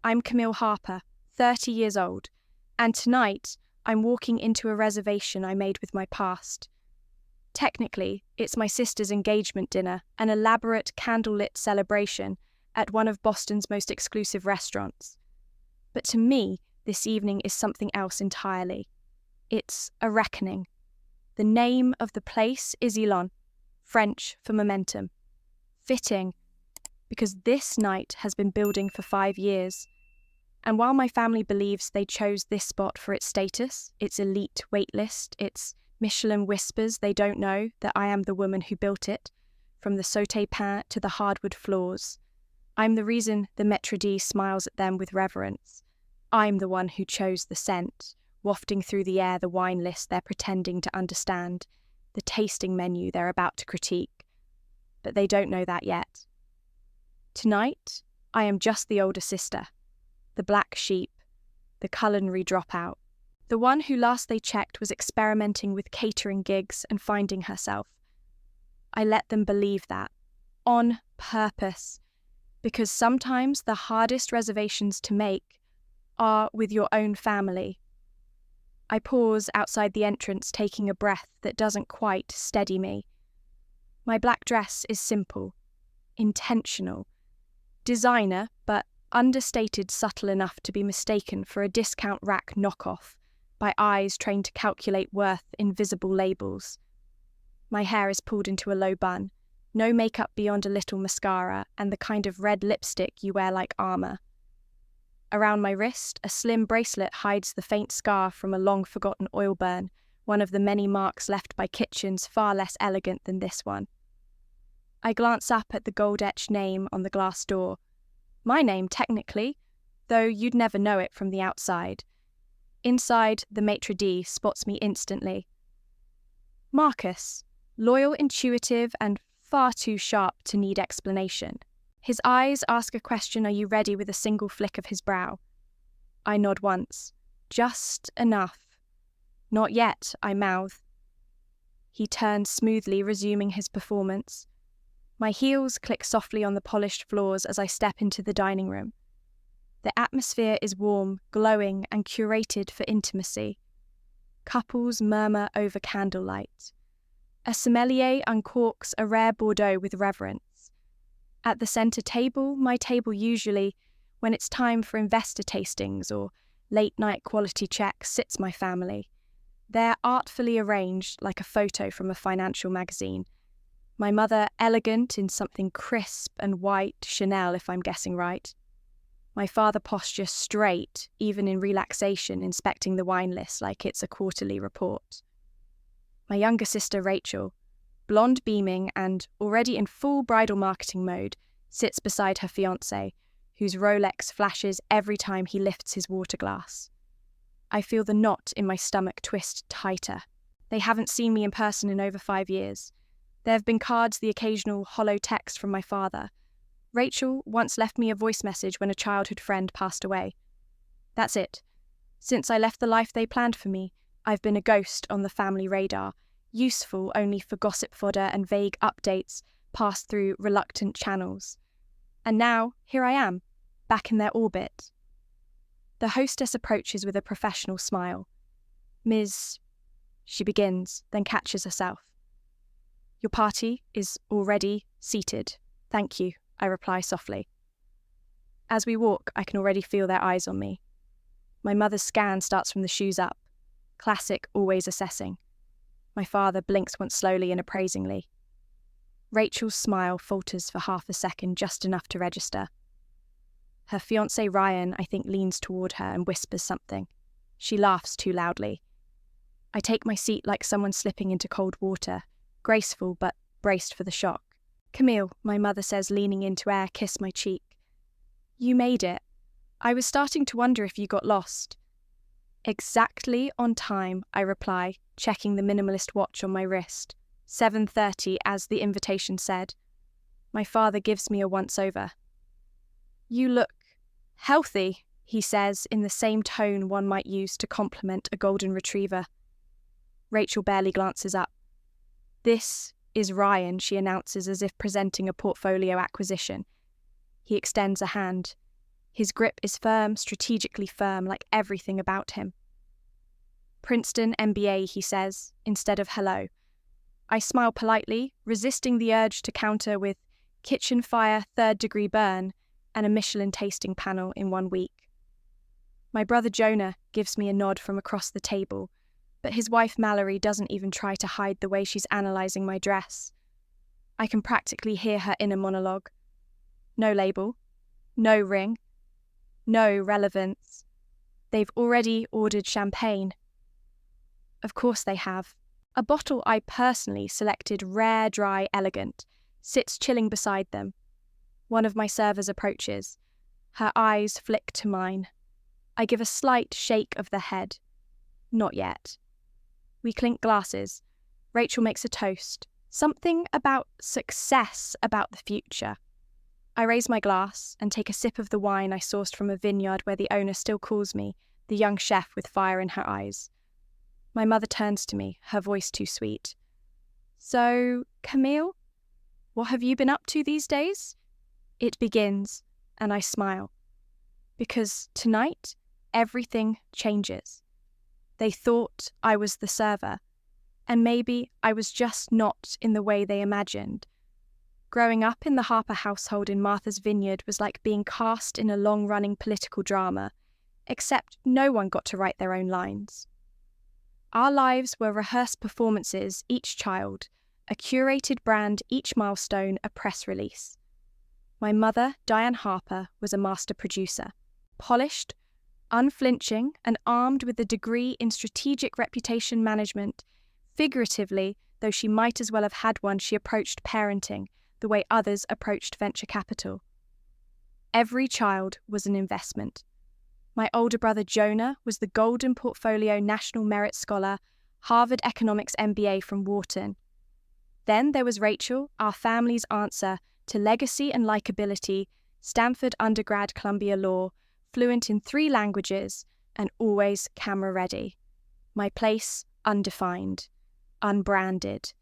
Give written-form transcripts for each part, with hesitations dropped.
I'm Camille Harper, 30 years old, and tonight I'm walking into a reservation I made with my past. Technically, it's my sister's engagement dinner, an elaborate candlelit celebration at one of Boston's most exclusive restaurants. But to me, this evening is something else entirely. It's a reckoning. The name of the place is Elon, French for momentum. Fitting, because this night has been building for 5 years. And while my family believes they chose this spot for its status, its elite waitlist, its Michelin whispers they don't know that I am the woman who built it, from the sauté pain to the hardwood floors, I'm the reason the maître d' smiles at them with reverence. I'm the one who chose the scent, wafting through the air the wine list they're pretending to understand, the tasting menu they're about to critique. But they don't know that yet. Tonight, I am just the older sister, the black sheep, the culinary dropout, the one who last they checked was experimenting with catering gigs and finding herself. I let them believe that, on purpose, because sometimes the hardest reservations to make are with your own family. I pause outside the entrance, taking a breath that doesn't quite steady me. My black dress is simple, intentional, designer, but understated subtle enough to be mistaken for a discount rack knockoff by eyes trained to calculate worth in visible labels. My hair is pulled into a low bun, no makeup beyond a little mascara and the kind of red lipstick you wear like armour. Around my wrist, a slim bracelet hides the faint scar from a long-forgotten oil burn, one of the many marks left by kitchens far less elegant than this one. I glance up at the gold-etched name on the glass door. My name, technically, though you'd never know it from the outside. Inside, the maitre d' spots me instantly. Marcus, loyal, intuitive, and far too sharp to need explanation. His eyes ask a question, "Are you ready?" with a single flick of his brow. I nod once. Just enough. "Not yet," I mouth. He turns smoothly, resuming his performance. My heels click softly on the polished floors as I step into the dining room. The atmosphere is warm, glowing, and curated for intimacy. Couples murmur over candlelight. A sommelier uncorks a rare Bordeaux with reverence. At the centre table, my table usually, when it's time for investor tastings or late-night quality checks, sits my family. They're artfully arranged like a photo from a financial magazine. My mother elegant in something crisp and white, Chanel if I'm guessing right. My father posture straight, even in relaxation, inspecting the wine list like it's a quarterly report. My younger sister Rachel, blonde beaming and already in full bridal marketing mode, sits beside her fiancé, whose Rolex flashes every time he lifts his water glass. I feel the knot in my stomach twist tighter. They haven't seen me in person in over 5 years. There have been cards, the occasional hollow text from my father. Rachel once left me a voice message when a childhood friend passed away. That's it. Since I left the life they planned for me, I've been a ghost on the family radar, useful only for gossip fodder and vague updates passed through reluctant channels. And now, here I am, back in their orbit. The hostess approaches with a professional smile. "Ms." she begins, then catches herself. "Your party is already seated. Thank you," I reply softly. As we walk, I can already feel their eyes on me. My mother's scan starts from the shoes up. Classic, always assessing. My father blinks once slowly and appraisingly. Rachel's smile falters for half a second, just enough to register. Her fiancé Ryan, I think, leans toward her and whispers something. She laughs too loudly. I take my seat like someone slipping into cold water, graceful but braced for the shock. "Camille," my mother says, leaning in to kiss my cheek. "You made it. I was starting to wonder if you got lost." "Exactly on time," I reply, checking the minimalist watch on my wrist. 7:30, as the invitation said. My father gives me a once-over. "You look healthy," he says in the same tone one might use to compliment a golden retriever. Rachel barely glances up. "This is Ryan," she announces as if presenting a portfolio acquisition. He extends a hand. His grip is firm, strategically firm, like everything about him. Princeton MBA, he says, instead of hello. I smile politely, resisting the urge to counter with kitchen fire, third-degree burn, and a Michelin tasting panel in 1 week. My brother Jonah gives me a nod from across the table, but his wife Mallory doesn't even try to hide the way she's analysing my dress. I can practically hear her inner monologue. No label, no ring, no relevance. They've already ordered champagne. Of course they have. A bottle I personally selected, rare, dry, elegant, sits chilling beside them. One of my servers approaches. Her eyes flick to mine. I give a slight shake of the head. Not yet. We clink glasses. Rachel makes a toast. Something about success, about the future. I raise my glass and take a sip of the wine I sourced from a vineyard where the owner still calls me the young chef with fire in her eyes. My mother turns to me, her voice too sweet. So, Camille, what have you been up to these days? It begins, and I smile. Because tonight, everything changes. They thought I was the server, and maybe I was just not in the way they imagined. Growing up in the Harper household in Martha's Vineyard was like being cast in a long-running political drama, except no one got to write their own lines. Our lives were rehearsed performances, each child, a curated brand, each milestone, a press release. My mother, Diane Harper, was a master producer, polished, unflinching, and armed with a degree in strategic reputation management. Figuratively, though she might as well have had one, she approached parenting the way others approached venture capital. Every child was an investment. My older brother Jonah was the Golden Portfolio National Merit Scholar, Harvard Economics MBA from Wharton. Then there was Rachel, our family's answer to legacy and likability, Stanford undergrad, Columbia Law, fluent in 3 languages, and always camera ready. My place undefined, unbranded,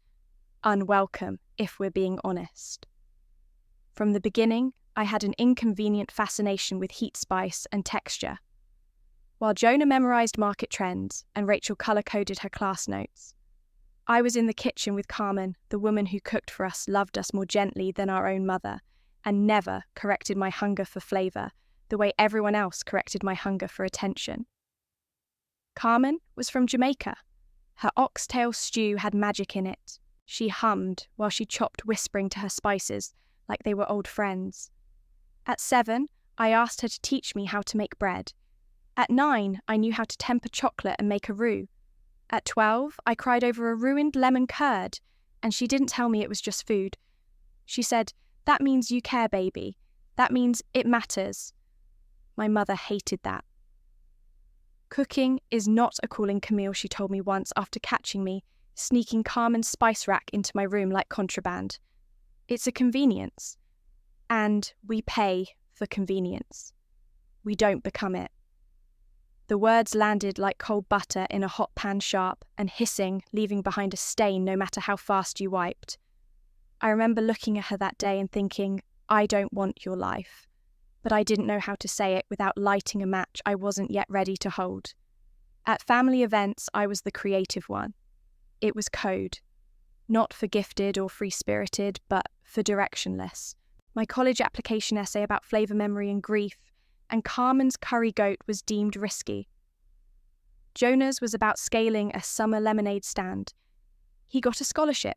unwelcome, if we're being honest. From the beginning, I had an inconvenient fascination with heat, spice, and texture. While Jonah memorized market trends and Rachel color-coded her class notes, I was in the kitchen with Carmen, the woman who cooked for us, loved us more gently than our own mother, and never corrected my hunger for flavor the way everyone else corrected my hunger for attention. Carmen was from Jamaica. Her oxtail stew had magic in it. She hummed while she chopped, whispering to her spices like they were old friends. At 7, I asked her to teach me how to make bread. At 9, I knew how to temper chocolate and make a roux. At 12, I cried over a ruined lemon curd, and she didn't tell me it was just food. She said, "That means you care, baby. That means it matters." My mother hated that. "Cooking is not a calling, Camille," she told me once after catching me sneaking Carmen's spice rack into my room like contraband. "It's a convenience. And we pay for convenience. We don't become it." The words landed like cold butter in a hot pan, sharp and hissing, leaving behind a stain no matter how fast you wiped. I remember looking at her that day and thinking, I don't want your life. But I didn't know how to say it without lighting a match I wasn't yet ready to hold. At family events, I was the creative one. It was code. Not for gifted or free-spirited, but for directionless. My college application essay about flavour memory and grief, and Carmen's curry goat was deemed risky. Jonah's was about scaling a summer lemonade stand. He got a scholarship.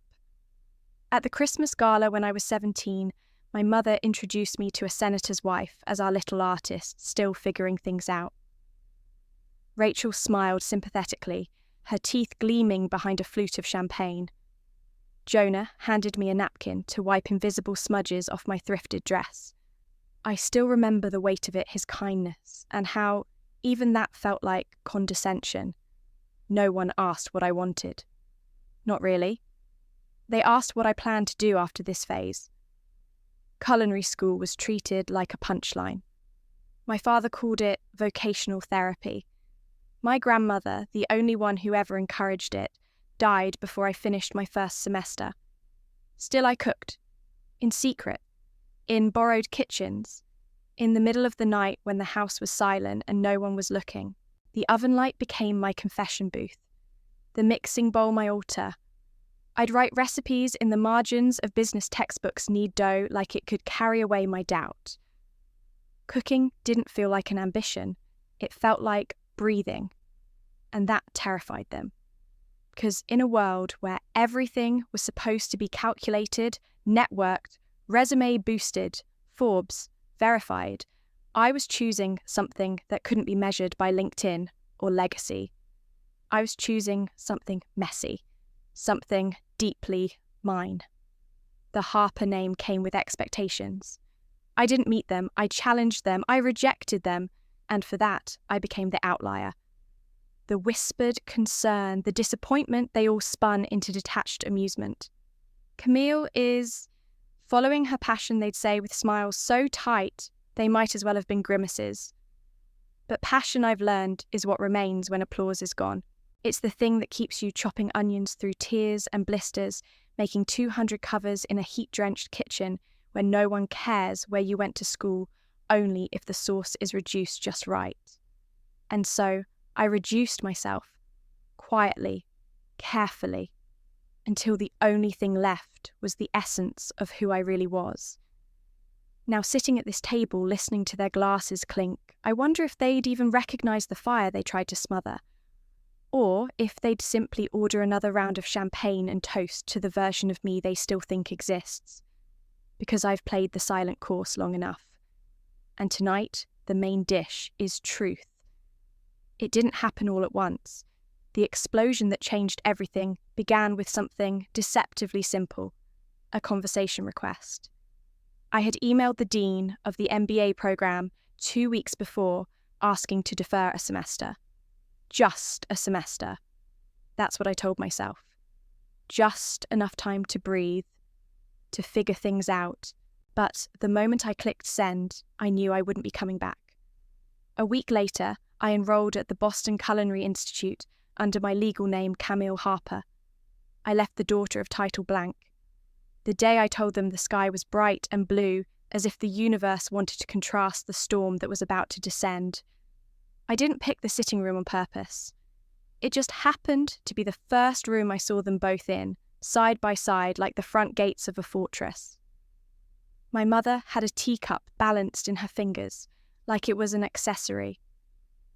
At the Christmas gala when I was 17, my mother introduced me to a senator's wife as our little artist, still figuring things out. Rachel smiled sympathetically, her teeth gleaming behind a flute of champagne. Jonah handed me a napkin to wipe invisible smudges off my thrifted dress. I still remember the weight of it, his kindness, and how even that felt like condescension. No one asked what I wanted. Not really. They asked what I planned to do after this phase. Culinary school was treated like a punchline. My father called it vocational therapy. My grandmother, the only one who ever encouraged it, died before I finished my first semester. Still I cooked. In secret. In borrowed kitchens. In the middle of the night when the house was silent and no one was looking, the oven light became my confession booth, the mixing bowl my altar. I'd write recipes in the margins of business textbooks knead dough like it could carry away my doubt. Cooking didn't feel like an ambition, it felt like breathing, and that terrified them. Because in a world where everything was supposed to be calculated, networked, resume boosted, Forbes, verified, I was choosing something that couldn't be measured by LinkedIn or legacy. I was choosing something messy, something deeply mine. The Harper name came with expectations. I didn't meet them, I challenged them, I rejected them, and for that, I became the outlier. The whispered concern, the disappointment, they all spun into detached amusement. Camille is following her passion, they'd say, with smiles so tight they might as well have been grimaces. But passion, I've learned, is what remains when applause is gone. It's the thing that keeps you chopping onions through tears and blisters, making 200 covers in a heat-drenched kitchen where no one cares where you went to school, only if the sauce is reduced just right. And so I reduced myself, quietly, carefully, until the only thing left was the essence of who I really was. Now, sitting at this table, listening to their glasses clink, I wonder if they'd even recognise the fire they tried to smother, or if they'd simply order another round of champagne and toast to the version of me they still think exists, because I've played the silent course long enough. And tonight, the main dish is truth. It didn't happen all at once. The explosion that changed everything began with something deceptively simple, a conversation request. I had emailed the dean of the MBA program 2 weeks before, asking to defer a semester. Just a semester. That's what I told myself. Just enough time to breathe, to figure things out. But the moment I clicked send, I knew I wouldn't be coming back. A week later, I enrolled at the Boston Culinary Institute under my legal name Camille Harper. I left the daughter of title blank. The day I told them the sky was bright and blue, as if the universe wanted to contrast the storm that was about to descend. I didn't pick the sitting room on purpose. It just happened to be the first room I saw them both in, side by side like the front gates of a fortress. My mother had a teacup balanced in her fingers, like it was an accessory.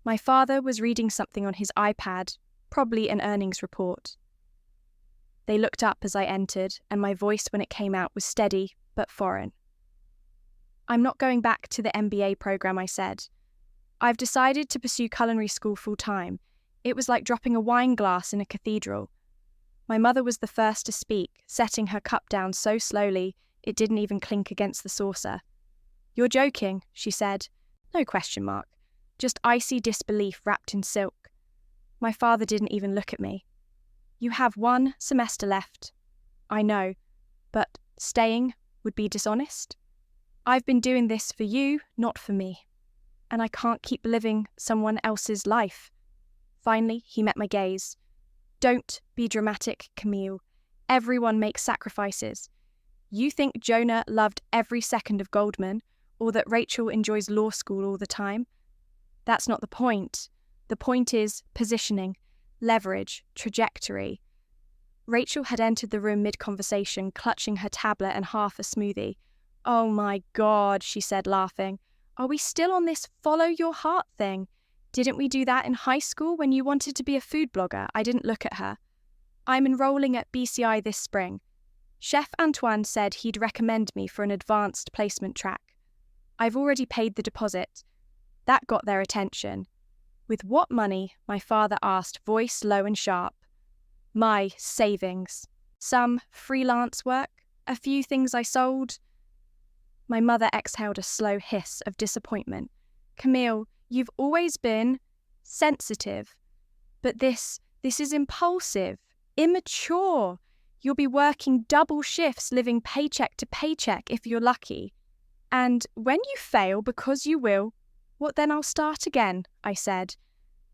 My father was reading something on his iPad, probably an earnings report. They looked up as I entered, and my voice when it came out was steady but foreign. I'm not going back to the MBA program, I said. I've decided to pursue culinary school full-time. It was like dropping a wine glass in a cathedral. My mother was the first to speak, setting her cup down so slowly it didn't even clink against the saucer. "You're joking," she said. No question mark. Just icy disbelief wrapped in silk. My father didn't even look at me. "You have 1 semester left." "I know, but staying would be dishonest. I've been doing this for you, not for me. And I can't keep living someone else's life." Finally, he met my gaze. "Don't be dramatic, Camille. Everyone makes sacrifices. You think Jonah loved every second of Goldman, or that Rachel enjoys law school all the time? That's not the point. The point is positioning, leverage, trajectory." Rachel had entered the room mid-conversation, clutching her tablet and half a smoothie. "Oh my God," she said, laughing. "Are we still on this follow your heart thing? Didn't we do that in high school when you wanted to be a food blogger?" I didn't look at her. "I'm enrolling at BCI this spring. Chef Antoine said he'd recommend me for an advanced placement track. I've already paid the deposit." That got their attention. "With what money?" my father asked, voice low and sharp. "My savings. Some freelance work, a few things I sold." My mother exhaled a slow hiss of disappointment. "Camille, you've always been sensitive. But this is impulsive, immature. You'll be working double shifts, living paycheck to paycheck if you're lucky. And when you fail, because you will, what then? I'll start again," I said.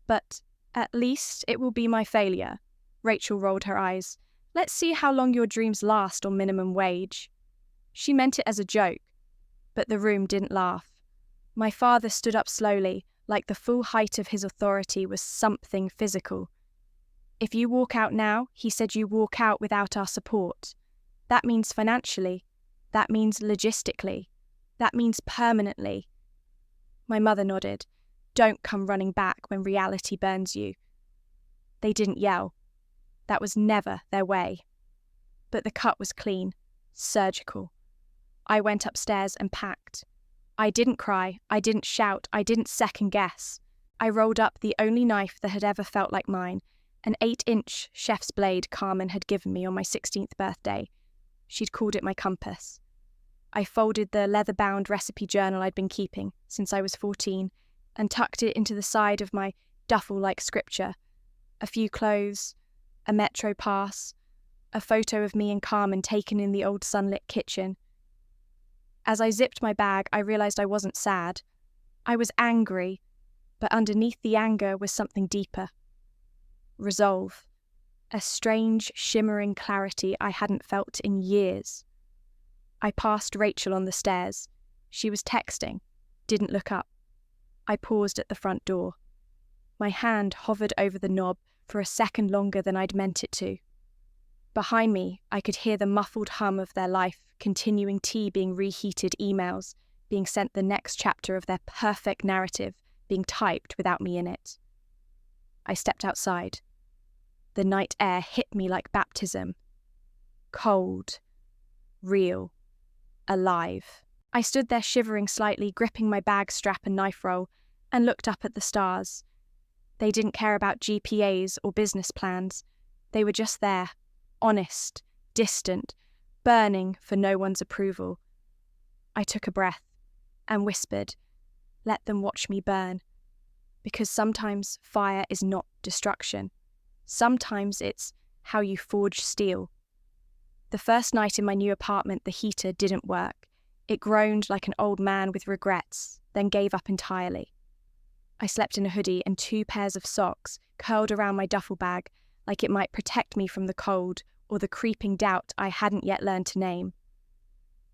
"But at least it will be my failure." Rachel rolled her eyes. "Let's see how long your dreams last on minimum wage." She meant it as a joke, but the room didn't laugh. My father stood up slowly, like the full height of his authority was something physical. If you walk out now, he said, you walk out without our support. That means financially. That means logistically. That means permanently. My mother nodded. Don't come running back when reality burns you. They didn't yell. That was never their way. But the cut was clean, surgical. I went upstairs and packed. I didn't cry, I didn't shout, I didn't second guess. I rolled up the only knife that had ever felt like mine, an 8-inch chef's blade Carmen had given me on my 16th birthday. She'd called it my compass. I folded the leather-bound recipe journal I'd been keeping since I was 14 and tucked it into the side of my duffel like scripture. A few clothes, a metro pass, a photo of me and Carmen taken in the old sunlit kitchen. As I zipped my bag, I realized I wasn't sad. I was angry, but underneath the anger was something deeper. Resolve. A strange, shimmering clarity I hadn't felt in years. I passed Rachel on the stairs. She was texting, didn't look up. I paused at the front door. My hand hovered over the knob for a second longer than I'd meant it to. Behind me, I could hear the muffled hum of their life, continuing tea being reheated, emails being sent, the next chapter of their perfect narrative being typed without me in it. I stepped outside. The night air hit me like baptism. Cold. Real. Alive. I stood there shivering slightly, gripping my bag strap and knife roll, and looked up at the stars. They didn't care about GPAs or business plans. They were just there. Honest, distant, burning for no one's approval. I took a breath and whispered, let them watch me burn. Because sometimes fire is not destruction. Sometimes it's how you forge steel. The first night in my new apartment, the heater didn't work. It groaned like an old man with regrets, then gave up entirely. I slept in a hoodie and 2 pairs of socks curled around my duffel bag like it might protect me from the cold or the creeping doubt I hadn't yet learned to name.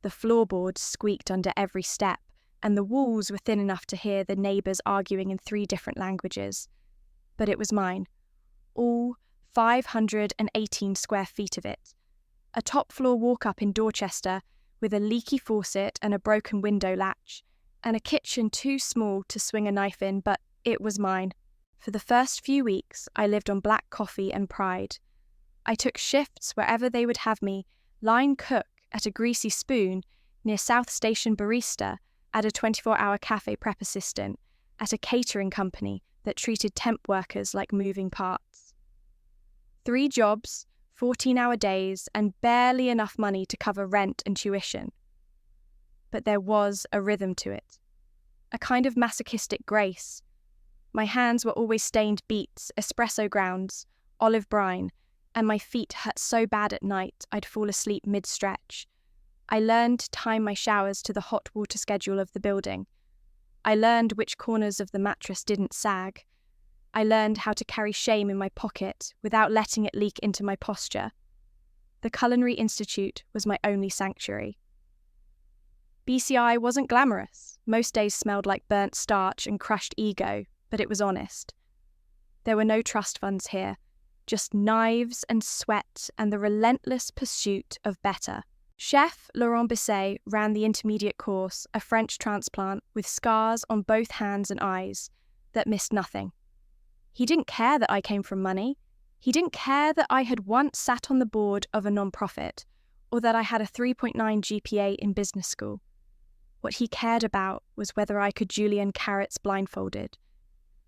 The floorboards squeaked under every step, and the walls were thin enough to hear the neighbours arguing in 3 different languages. But it was mine. All 518 square feet of it. A top-floor walk-up in Dorchester with a leaky faucet and a broken window latch, and a kitchen too small to swing a knife in, but it was mine. For the first few weeks, I lived on black coffee and pride. I took shifts wherever they would have me, line cook at a Greasy Spoon near South Station barista, at a 24-hour cafe prep assistant, at a catering company that treated temp workers like moving parts. 3 jobs, 14-hour days, and barely enough money to cover rent and tuition. But there was a rhythm to it, a kind of masochistic grace. My hands were always stained beets, espresso grounds, olive brine, and my feet hurt so bad at night I'd fall asleep mid-stretch. I learned to time my showers to the hot water schedule of the building. I learned which corners of the mattress didn't sag. I learned how to carry shame in my pocket without letting it leak into my posture. The Culinary Institute was my only sanctuary. BCI wasn't glamorous. Most days smelled like burnt starch and crushed ego, but it was honest. There were no trust funds here, just knives and sweat and the relentless pursuit of better. Chef Laurent Bisset ran the intermediate course, a French transplant with scars on both hands and eyes that missed nothing. He didn't care that I came from money. He didn't care that I had once sat on the board of a non-profit or that I had a 3.9 GPA in business school. What he cared about was whether I could julienne carrots blindfolded,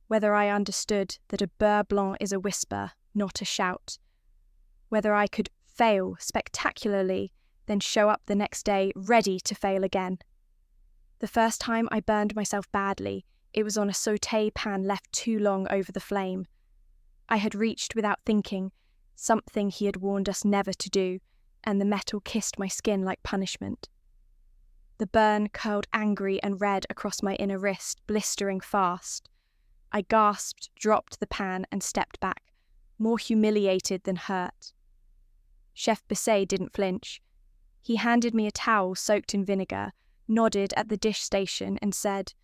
whether I understood that a beurre blanc is a whisper, not a shout, whether I could fail spectacularly, then show up the next day ready to fail again. The first time I burned myself badly, it was on a sauté pan left too long over the flame. I had reached without thinking, something he had warned us never to do, and the metal kissed my skin like punishment. The burn curled angry and red across my inner wrist, blistering fast. I gasped, dropped the pan, and stepped back, more humiliated than hurt. Chef Bisset didn't flinch. He handed me a towel soaked in vinegar, nodded at the dish station, and said,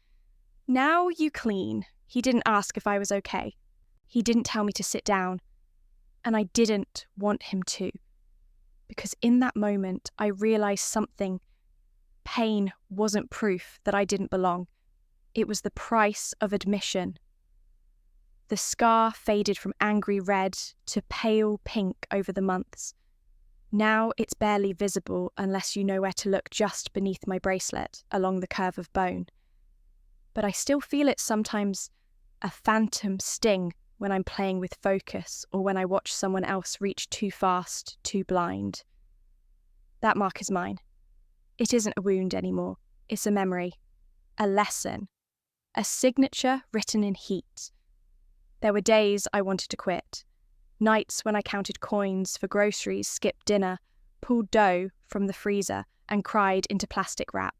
"Now you clean." He didn't ask if I was okay. He didn't tell me to sit down. And I didn't want him to. Because in that moment, I realized something. Pain wasn't proof that I didn't belong. It was the price of admission. The scar faded from angry red to pale pink over the months. Now it's barely visible unless you know where to look just beneath my bracelet, along the curve of bone. But I still feel it sometimes, a phantom sting when I'm playing with focus or when I watch someone else reach too fast, too blind. That mark is mine. It isn't a wound anymore. It's a memory, a lesson, a signature written in heat. There were days I wanted to quit. Nights when I counted coins for groceries, skipped dinner, pulled dough from the freezer, and cried into plastic wrap.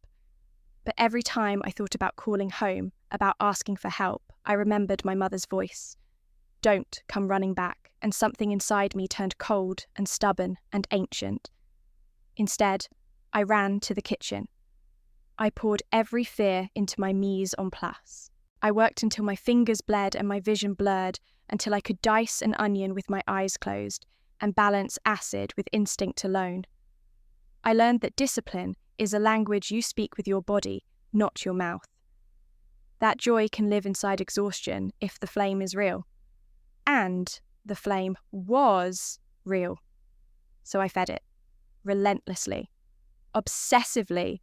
But every time I thought about calling home, about asking for help, I remembered my mother's voice. Don't come running back, and something inside me turned cold and stubborn and ancient. Instead, I ran to the kitchen. I poured every fear into my mise en place. I worked until my fingers bled and my vision blurred, until I could dice an onion with my eyes closed and balance acid with instinct alone. I learned that discipline is a language you speak with your body, not your mouth. That joy can live inside exhaustion if the flame is real. And the flame was real. So I fed it, relentlessly, obsessively.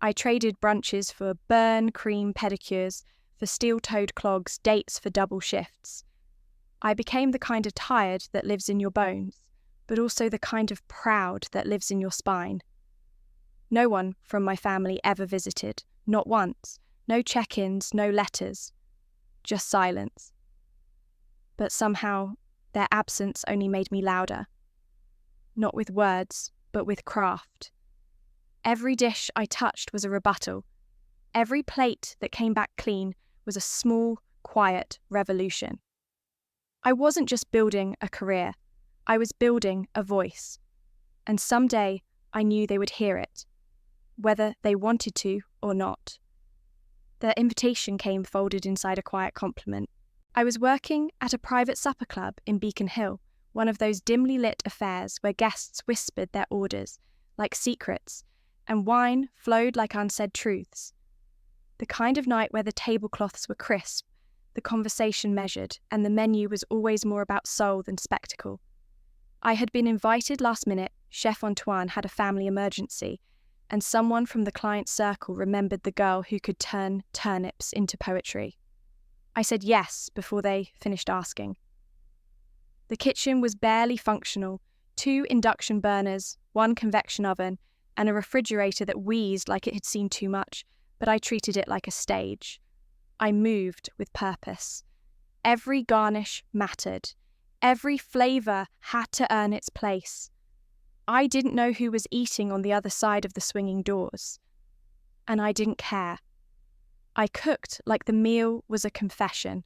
I traded brunches for burn cream pedicures, for steel-toed clogs, dates for double shifts. I became the kind of tired that lives in your bones, but also the kind of proud that lives in your spine. No one from my family ever visited, not once. No check-ins, no letters, just silence. But somehow, their absence only made me louder. Not with words, but with craft. Every dish I touched was a rebuttal. Every plate that came back clean was a small, quiet revolution. I wasn't just building a career, I was building a voice. And someday I knew they would hear it, whether they wanted to or not. The invitation came folded inside a quiet compliment. I was working at a private supper club in Beacon Hill, one of those dimly lit affairs where guests whispered their orders, like secrets, and wine flowed like unsaid truths. The kind of night where the tablecloths were crisp, the conversation measured, and the menu was always more about soul than spectacle. I had been invited last minute. Chef Antoine had a family emergency, and someone from the client circle remembered the girl who could turn turnips into poetry. I said yes before they finished asking. The kitchen was barely functional, 2 induction burners, 1 convection oven, and a refrigerator that wheezed like it had seen too much, but I treated it like a stage. I moved with purpose. Every garnish mattered. Every flavour had to earn its place. I didn't know who was eating on the other side of the swinging doors. And I didn't care. I cooked like the meal was a confession,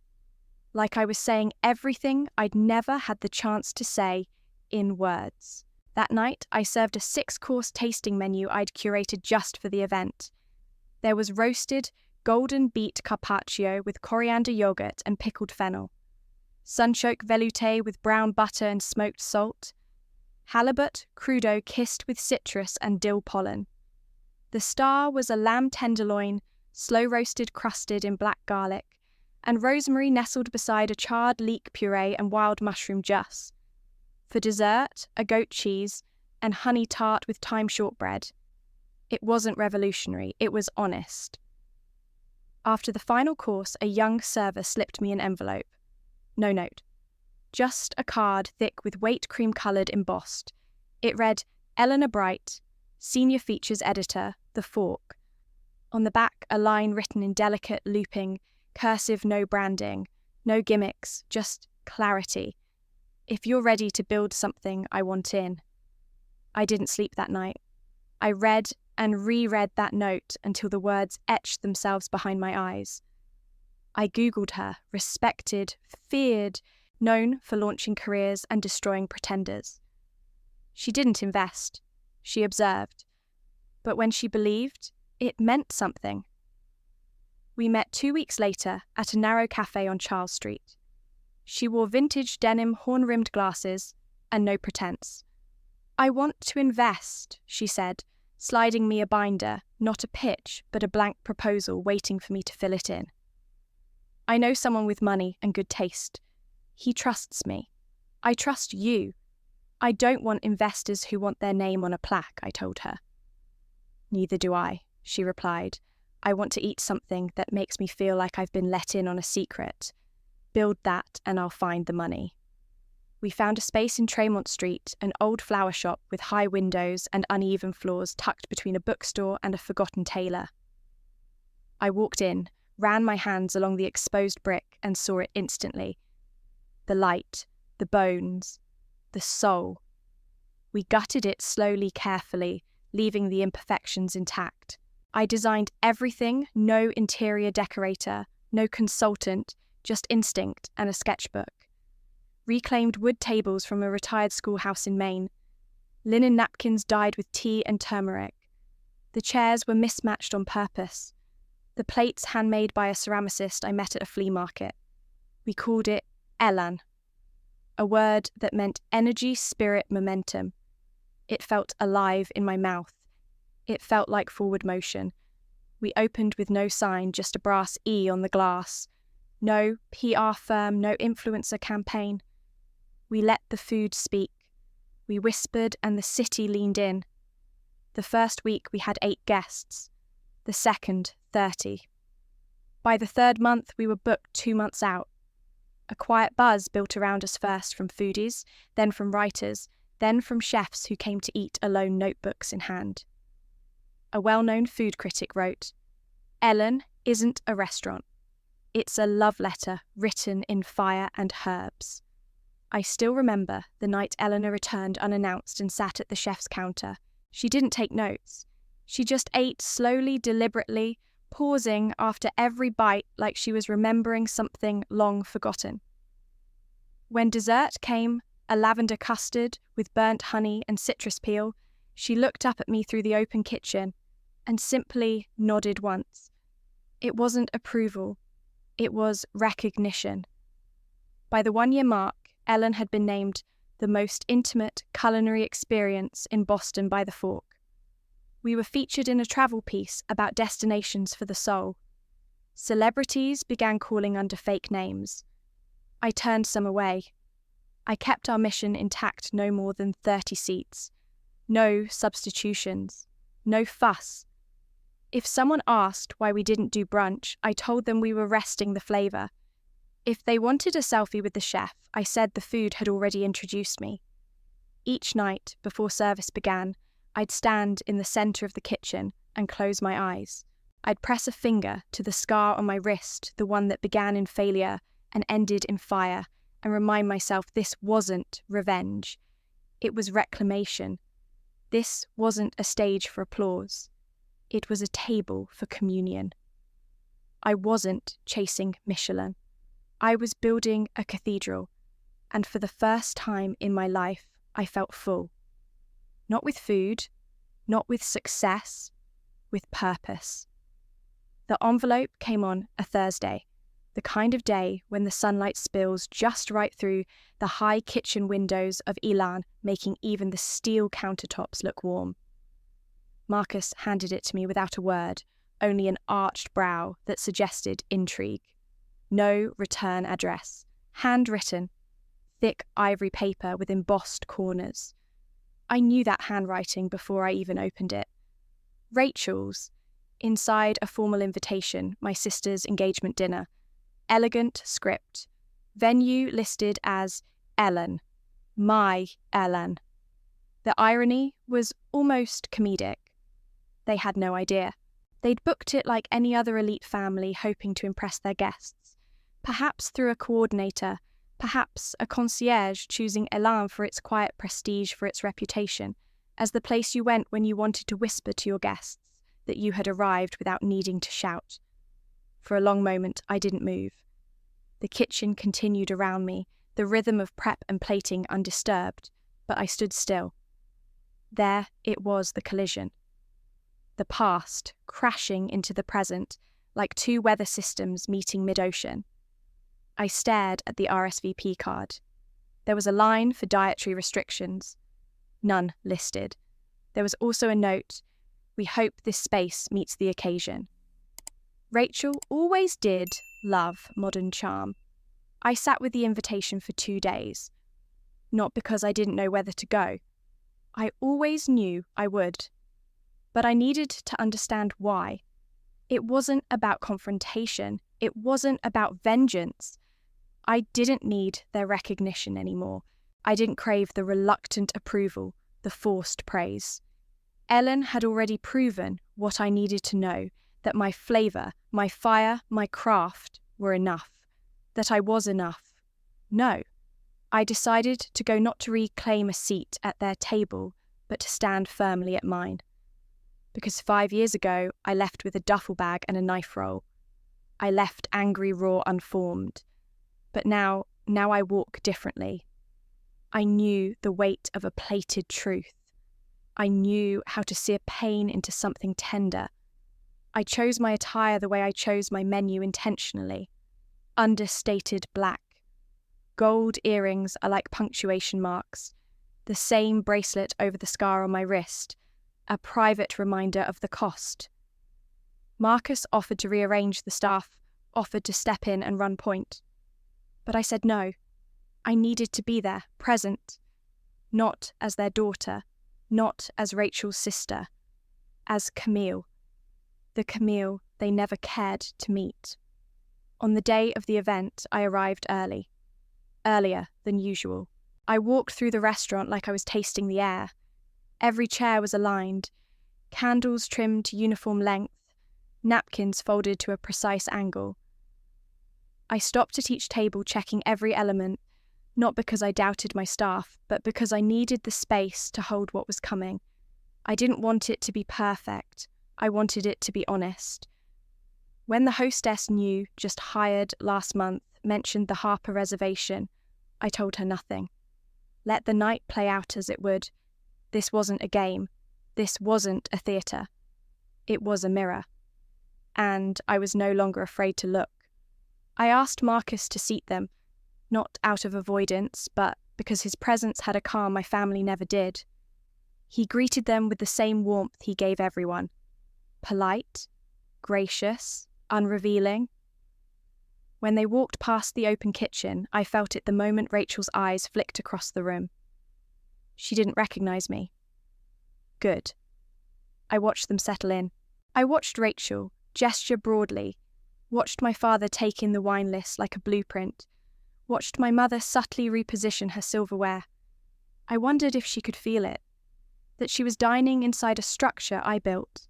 like I was saying everything I'd never had the chance to say in words. That night, I served a 6-course tasting menu I'd curated just for the event. There was roasted, golden beet carpaccio with coriander yogurt and pickled fennel, sunchoke velouté with brown butter and smoked salt, halibut crudo kissed with citrus and dill pollen. The star was a lamb tenderloin, slow-roasted crusted in black garlic, and rosemary nestled beside a charred leek puree and wild mushroom juice. For dessert, a goat cheese and honey tart with thyme shortbread. It wasn't revolutionary, it was honest. After the final course, a young server slipped me an envelope. No note. Just a card thick with white cream-coloured embossed. It read, Eleanor Bright, Senior Features Editor, The Fork. On the back, a line written in delicate looping, cursive no branding, no gimmicks, just clarity. If you're ready to build something, I want in. I didn't sleep that night. I read and reread that note until the words etched themselves behind my eyes. I Googled her, respected, feared, known for launching careers and destroying pretenders. She didn't invest. She observed. But when she believed, it meant something. We met 2 weeks later at a narrow cafe on Charles Street. She wore vintage denim horn-rimmed glasses and no pretense. "I want to invest," she said, sliding me a binder, not a pitch, but a blank proposal waiting for me to fill it in. "I know someone with money and good taste. He trusts me. I trust you. I don't want investors who want their name on a plaque," I told her. "Neither do I," she replied. "I want to eat something that makes me feel like I've been let in on a secret. Build that and I'll find the money." We found a space in Tremont Street, an old flower shop with high windows and uneven floors tucked between a bookstore and a forgotten tailor. I walked in, ran my hands along the exposed brick and saw it instantly. The light, the bones, the soul. We gutted it slowly, carefully, leaving the imperfections intact. I designed everything, no interior decorator, no consultant, just instinct and a sketchbook. Reclaimed wood tables from a retired schoolhouse in Maine. Linen napkins dyed with tea and turmeric. The chairs were mismatched on purpose. The plates handmade by a ceramicist I met at a flea market. We called it Elan, a word that meant energy, spirit, momentum. It felt alive in my mouth. It felt like forward motion. We opened with no sign, just a brass E on the glass. No PR firm, no influencer campaign. We let the food speak. We whispered and the city leaned in. The first week we had 8 guests. The second, 30. By the third month we were booked 2 months out. A quiet buzz built around us, first from foodies, then from writers, then from chefs who came to eat alone, notebooks in hand. A well-known food critic wrote, "Ellen isn't a restaurant. It's a love letter written in fire and herbs." I still remember the night Eleanor returned unannounced and sat at the chef's counter. She didn't take notes. She just ate slowly, deliberately, pausing after every bite like she was remembering something long forgotten. When dessert came, a lavender custard with burnt honey and citrus peel, she looked up at me through the open kitchen and simply nodded once. It wasn't approval. It was recognition. By the 1-year mark, Ellen had been named the most intimate culinary experience in Boston by The Fork. We were featured in a travel piece about destinations for the soul. Celebrities began calling under fake names. I turned some away. I kept our mission intact, no more than 30 seats. No substitutions. No fuss. If someone asked why we didn't do brunch, I told them we were resting the flavour. If they wanted a selfie with the chef, I said the food had already introduced me. Each night, before service began, I'd stand in the centre of the kitchen and close my eyes. I'd press a finger to the scar on my wrist, the one that began in failure and ended in fire, and remind myself this wasn't revenge. It was reclamation. This wasn't a stage for applause. It was a table for communion. I wasn't chasing Michelin. I was building a cathedral, and for the first time in my life, I felt full. Not with food, not with success, with purpose. The envelope came on a Thursday, the kind of day when the sunlight spills just right through the high kitchen windows of Elan, making even the steel countertops look warm. Marcus handed it to me without a word, only an arched brow that suggested intrigue. No return address, handwritten, thick ivory paper with embossed corners. I knew that handwriting before I even opened it. Rachel's, inside a formal invitation, my sister's engagement dinner. Elegant script. Venue listed as Ellen. My Ellen. The irony was almost comedic. They had no idea. They'd booked it like any other elite family, hoping to impress their guests. Perhaps through a coordinator, perhaps a concierge choosing Elan for its quiet prestige, for its reputation, as the place you went when you wanted to whisper to your guests that you had arrived without needing to shout. For a long moment, I didn't move. The kitchen continued around me, the rhythm of prep and plating undisturbed, but I stood still. There it was, the collision. The past crashing into the present, like two weather systems meeting mid-ocean. I stared at the RSVP card. There was a line for dietary restrictions. None listed. There was also a note, "We hope this space meets the occasion." Rachel always did love modern charm. I sat with the invitation for 2 days. Not because I didn't know whether to go. I always knew I would. But I needed to understand why. It wasn't about confrontation. It wasn't about vengeance. I didn't need their recognition anymore. I didn't crave the reluctant approval, the forced praise. Ellen had already proven what I needed to know, that my flavour, my fire, my craft were enough, that I was enough. No. I decided to go not to reclaim a seat at their table, but to stand firmly at mine. Because 5 years ago, I left with a duffel bag and a knife roll. I left angry, raw, unformed. But now I walk differently. I knew the weight of a plated truth. I knew how to sear pain into something tender. I chose my attire the way I chose my menu intentionally. Understated black. Gold earrings are like punctuation marks. The same bracelet over the scar on my wrist. A private reminder of the cost. Marcus offered to rearrange the staff, offered to step in and run point. But I said no. I needed to be there, present. Not as their daughter, not as Rachel's sister, as Camille. The Camille they never cared to meet. On the day of the event, I arrived early. Earlier than usual. I walked through the restaurant like I was tasting the air. Every chair was aligned, candles trimmed to uniform length, napkins folded to a precise angle. I stopped at each table checking every element, not because I doubted my staff, but because I needed the space to hold what was coming. I didn't want it to be perfect. I wanted it to be honest. When the hostess knew, just hired last month, mentioned the Harper reservation, I told her nothing. Let the night play out as it would. This wasn't a game. This wasn't a theatre. It was a mirror. And I was no longer afraid to look. I asked Marcus to seat them, not out of avoidance, but because his presence had a calm my family never did. He greeted them with the same warmth he gave everyone. Polite, gracious, unrevealing. When they walked past the open kitchen, I felt it the moment Rachel's eyes flicked across the room. She didn't recognize me. Good. I watched them settle in. I watched Rachel gesture broadly, watched my father take in the wine list like a blueprint, watched my mother subtly reposition her silverware. I wondered if she could feel it, that she was dining inside a structure I built,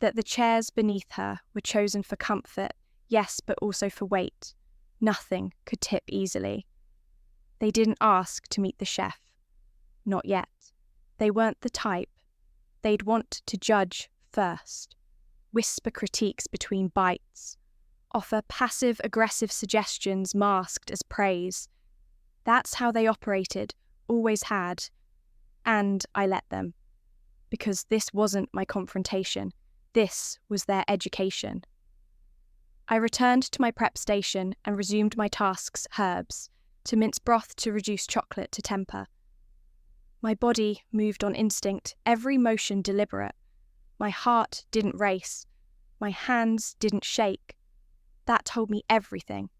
that the chairs beneath her were chosen for comfort, yes, but also for weight. Nothing could tip easily. They didn't ask to meet the chef. Not yet. They weren't the type. They'd want to judge first, whisper critiques between bites, offer passive-aggressive suggestions masked as praise. That's how they operated, always had. And I let them. Because this wasn't my confrontation. This was their education. I returned to my prep station and resumed my tasks: herbs, to mince broth to reduce chocolate to temper. My body moved on instinct, every motion deliberate. My heart didn't race. My hands didn't shake. That told me everything.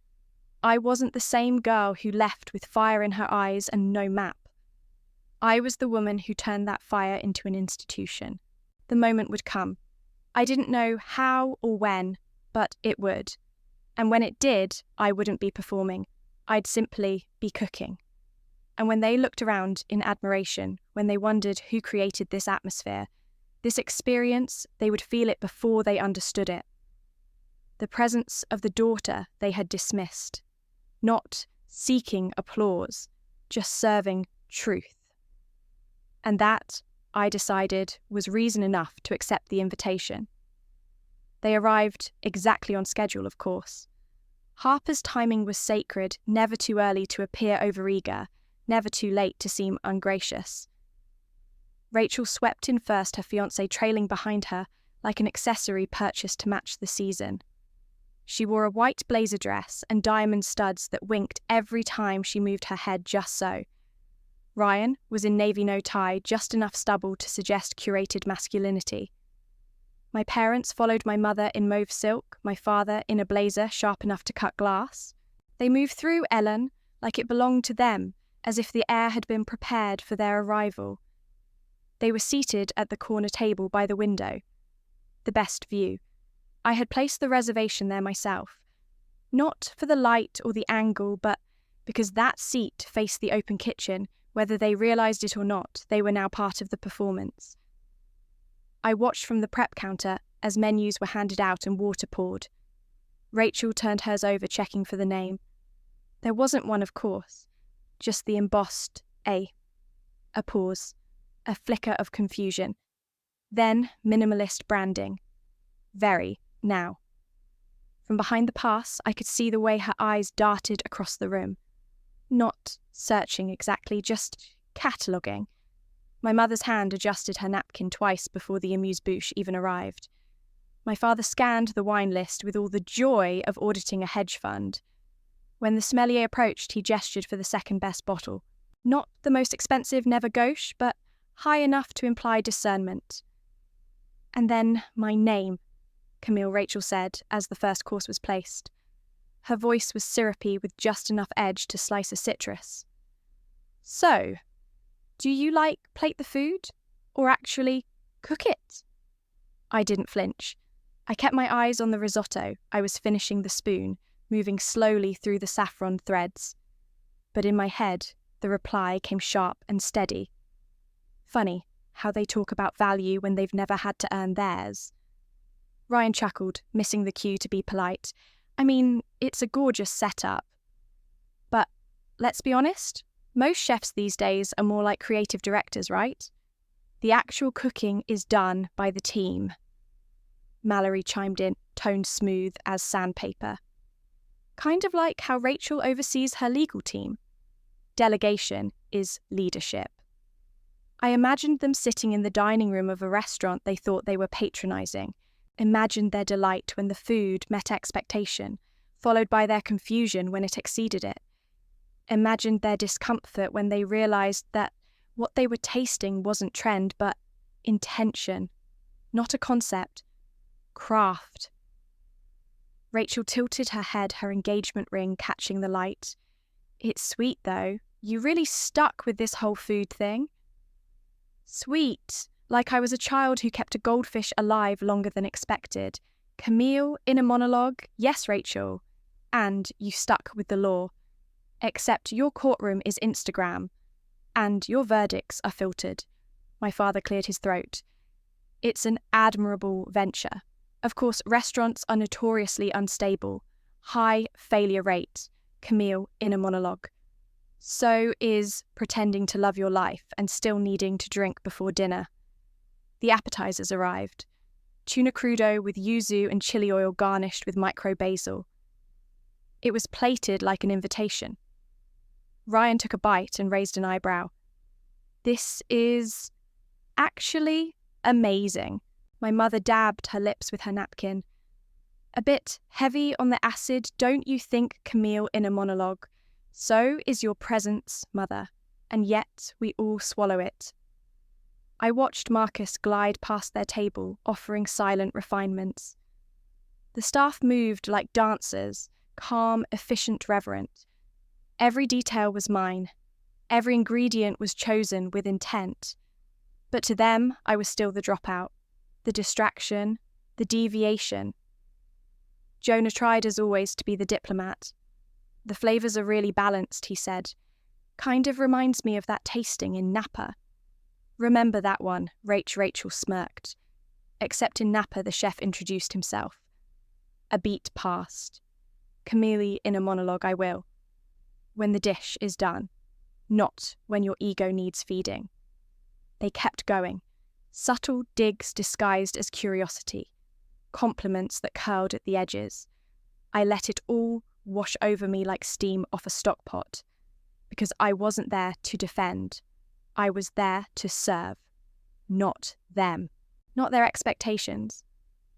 I wasn't the same girl who left with fire in her eyes and no map. I was the woman who turned that fire into an institution. The moment would come. I didn't know how or when, but it would. And when it did, I wouldn't be performing. I'd simply be cooking. And when they looked around in admiration, when they wondered who created this atmosphere, this experience, they would feel it before they understood it. The presence of the daughter they had dismissed, not seeking applause, just serving truth. And that, I decided, was reason enough to accept the invitation. They arrived exactly on schedule, of course. Harper's timing was sacred, never too early to appear overeager, never too late to seem ungracious. Rachel swept in first, her fiancé trailing behind her, like an accessory purchased to match the season. She wore a white blazer dress and diamond studs that winked every time she moved her head just so. Ryan was in navy no tie, just enough stubble to suggest curated masculinity. My parents followed my mother in mauve silk, my father in a blazer sharp enough to cut glass. They moved through Ellen like it belonged to them, as if the air had been prepared for their arrival. They were seated at the corner table by the window. The best view. I had placed the reservation there myself. Not for the light or the angle, but because that seat faced the open kitchen. Whether they realised it or not, they were now part of the performance. I watched from the prep counter as menus were handed out and water poured. Rachel turned hers over, checking for the name. There wasn't one, of course, just the embossed A. A pause, a flicker of confusion. Then minimalist branding. Very now. From behind the pass, I could see the way her eyes darted across the room. Not searching exactly, just cataloguing. My mother's hand adjusted her napkin twice before the amuse-bouche even arrived. My father scanned the wine list with all the joy of auditing a hedge fund. When the sommelier approached, he gestured for the second-best bottle. Not the most expensive, never gauche, but high enough to imply discernment. And then my name, Camille, Rachel said, as the first course was placed. Her voice was syrupy with just enough edge to slice a citrus. So, do you plate the food, or actually cook it? I didn't flinch. I kept my eyes on the risotto. I was finishing the spoon, moving slowly through the saffron threads. But in my head, the reply came sharp and steady. Funny how they talk about value when they've never had to earn theirs. Ryan chuckled, missing the cue to be polite. I mean, it's a gorgeous setup. But let's be honest, most chefs these days are more like creative directors, right? The actual cooking is done by the team. Mallory chimed in, toned smooth as sandpaper. Kind of like how Rachel oversees her legal team. Delegation is leadership. I imagined them sitting in the dining room of a restaurant they thought they were patronising. Imagined their delight when the food met expectation, followed by their confusion when it exceeded it. Imagined their discomfort when they realised that what they were tasting wasn't trend, but intention. Not a concept. Craft. Rachel tilted her head, her engagement ring catching the light. It's sweet, though. You really stuck with this whole food thing. Sweet, like I was a child who kept a goldfish alive longer than expected. Camille in a monologue, yes, Rachel. And you stuck with the law. Except your courtroom is Instagram. And your verdicts are filtered. My father cleared his throat. It's an admirable venture. Of course, restaurants are notoriously unstable. High failure rate. Camille in a monologue. So is pretending to love your life and still needing to drink before dinner. The appetizers arrived. Tuna crudo with yuzu and chili oil garnished with micro basil. It was plated like an invitation. Ryan took a bite and raised an eyebrow. This is actually amazing. My mother dabbed her lips with her napkin. A bit heavy on the acid, don't you think, Camille in a monologue? So is your presence, mother, and yet we all swallow it. I watched Marcus glide past their table, offering silent refinements. The staff moved like dancers, calm, efficient, reverent. Every detail was mine. Every ingredient was chosen with intent. But to them, I was still the dropout, the distraction, the deviation. Jonah tried as always to be the diplomat. The flavours are really balanced, he said. Kind of reminds me of that tasting in Napa. Remember that one, Rachel smirked. Except in Napa, the chef introduced himself. A beat passed. Camille in a monologue, I will. When the dish is done, not when your ego needs feeding. They kept going. Subtle digs disguised as curiosity. Compliments that curled at the edges. I let it all wash over me like steam off a stock pot, because I wasn't there to defend. I was there to serve, not them, not their expectations.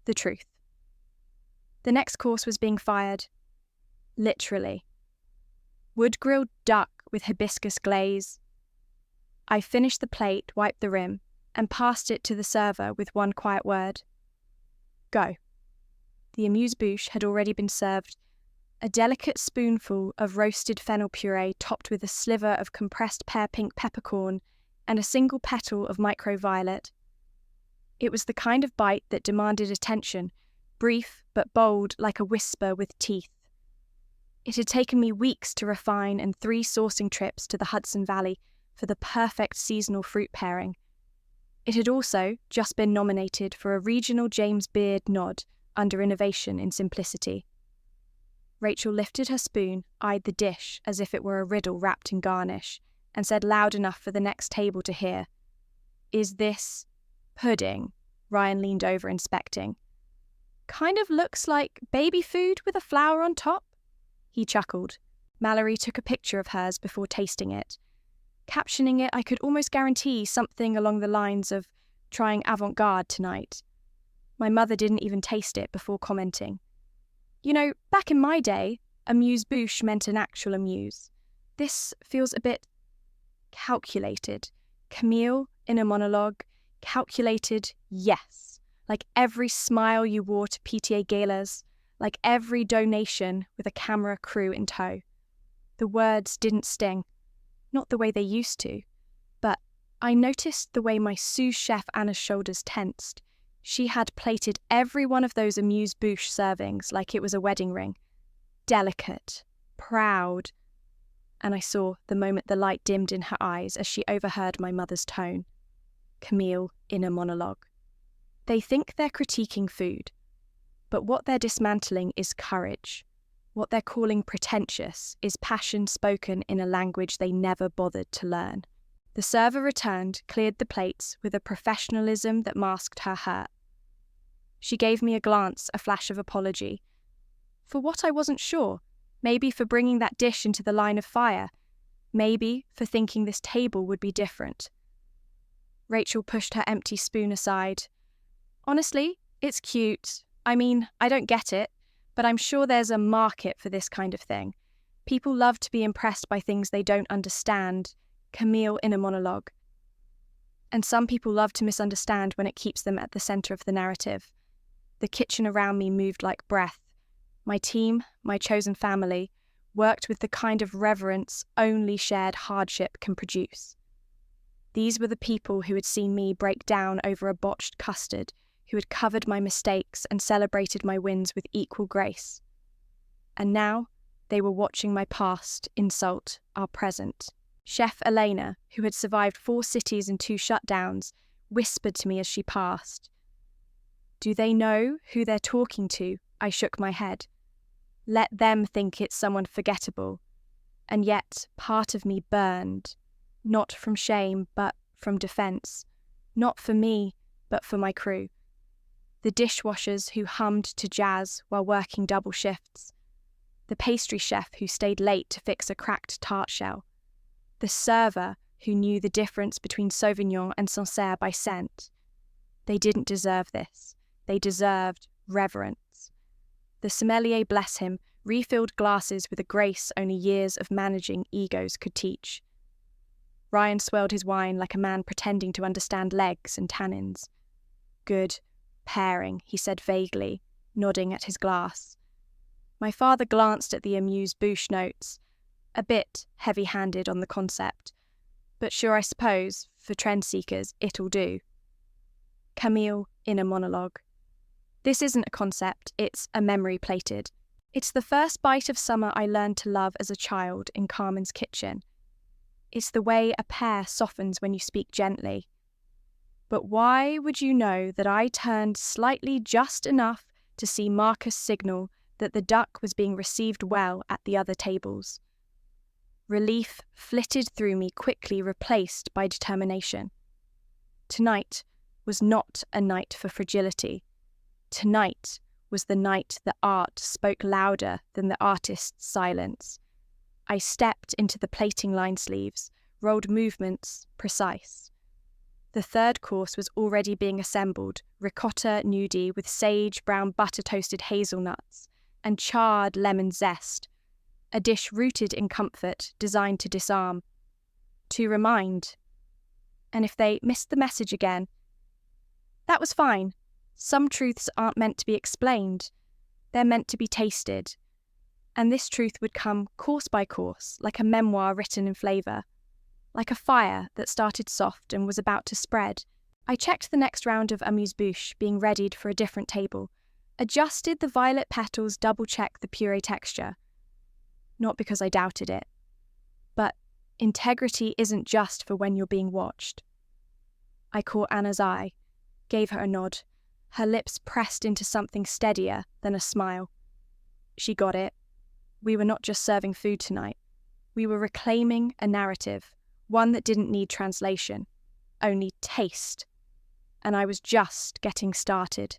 the truth. The next course was being fired. Literally. Wood-grilled duck with hibiscus glaze. I finished the plate, wiped the rim, and passed it to the server with one quiet word. Go. The amuse-bouche had already been served, a delicate spoonful of roasted fennel puree topped with a sliver of compressed pear-pink peppercorn and a single petal of micro-violet. It was the kind of bite that demanded attention, brief but bold like a whisper with teeth. It had taken me weeks to refine and 3 sourcing trips to the Hudson Valley for the perfect seasonal fruit pairing. It had also just been nominated for a regional James Beard nod under Innovation in Simplicity. Rachel lifted her spoon, eyed the dish as if it were a riddle wrapped in garnish, and said loud enough for the next table to hear, "Is this pudding?" Ryan leaned over, inspecting. "Kind of looks like baby food with a flower on top." He chuckled. Mallory took a picture of hers before tasting it. Captioning it, I could almost guarantee something along the lines of trying avant-garde tonight. My mother didn't even taste it before commenting. You know, back in my day, amuse-bouche meant an actual amuse. This feels a bit calculated. Camille, in a monologue, calculated, yes. Like every smile you wore to PTA galas, like every donation with a camera crew in tow. The words didn't sting. Not the way they used to. But I noticed the way my sous chef Anna's shoulders tensed. She had plated every one of those amuse-bouche servings like it was a wedding ring. Delicate, proud. And I saw the moment the light dimmed in her eyes as she overheard my mother's tone. Camille, in a monologue. They think they're critiquing food, but what they're dismantling is courage. What they're calling pretentious is passion spoken in a language they never bothered to learn. The server returned, cleared the plates with a professionalism that masked her hurt. She gave me a glance, a flash of apology. For what I wasn't sure, maybe for bringing that dish into the line of fire, maybe for thinking this table would be different. Rachel pushed her empty spoon aside. Honestly, it's cute. I mean, I don't get it, but I'm sure there's a market for this kind of thing. People love to be impressed by things they don't understand. Camille in a monologue. And some people love to misunderstand when it keeps them at the centre of the narrative. The kitchen around me moved like breath. My team, my chosen family, worked with the kind of reverence only shared hardship can produce. These were the people who had seen me break down over a botched custard, who had covered my mistakes and celebrated my wins with equal grace. And now they were watching my past insult our present. Chef Elena, who had survived 4 cities and 2 shutdowns, whispered to me as she passed. Do they know who they're talking to? I shook my head. Let them think it's someone forgettable. And yet part of me burned, not from shame but from defence, not for me but for my crew. The dishwashers who hummed to jazz while working double shifts, the pastry chef who stayed late to fix a cracked tart shell, the server who knew the difference between Sauvignon and Sancerre by scent. They didn't deserve this. They deserved reverence. The sommelier, bless him, refilled glasses with a grace only years of managing egos could teach. Ryan swirled his wine like a man pretending to understand legs and tannins. Good pairing, he said vaguely, nodding at his glass. My father glanced at the amuse-bouche notes, a bit heavy-handed on the concept, but sure, I suppose, for trend-seekers, it'll do. Camille in a monologue. This isn't a concept, it's a memory plated. It's the first bite of summer I learned to love as a child in Carmen's kitchen. It's the way a pear softens when you speak gently. But why would you know that I turned slightly just enough to see Marcus signal that the duck was being received well at the other tables? Relief flitted through me, quickly replaced by determination. Tonight was not a night for fragility. Tonight was the night that art spoke louder than the artist's silence. I stepped into the plating line sleeves, rolled movements precise. The third course was already being assembled: ricotta gnudi with sage brown butter toasted hazelnuts and charred lemon zest, a dish rooted in comfort, designed to disarm, to remind. And if they missed the message again, that was fine. Some truths aren't meant to be explained. They're meant to be tasted. And this truth would come course by course, like a memoir written in flavour, like a fire that started soft and was about to spread. I checked the next round of amuse-bouche being readied for a different table, adjusted the violet petals, double-checked the puree texture. Not because I doubted it, but integrity isn't just for when you're being watched. I caught Anna's eye, gave her a nod, her lips pressed into something steadier than a smile. She got it. We were not just serving food tonight. We were reclaiming a narrative, one that didn't need translation, only taste. And I was just getting started.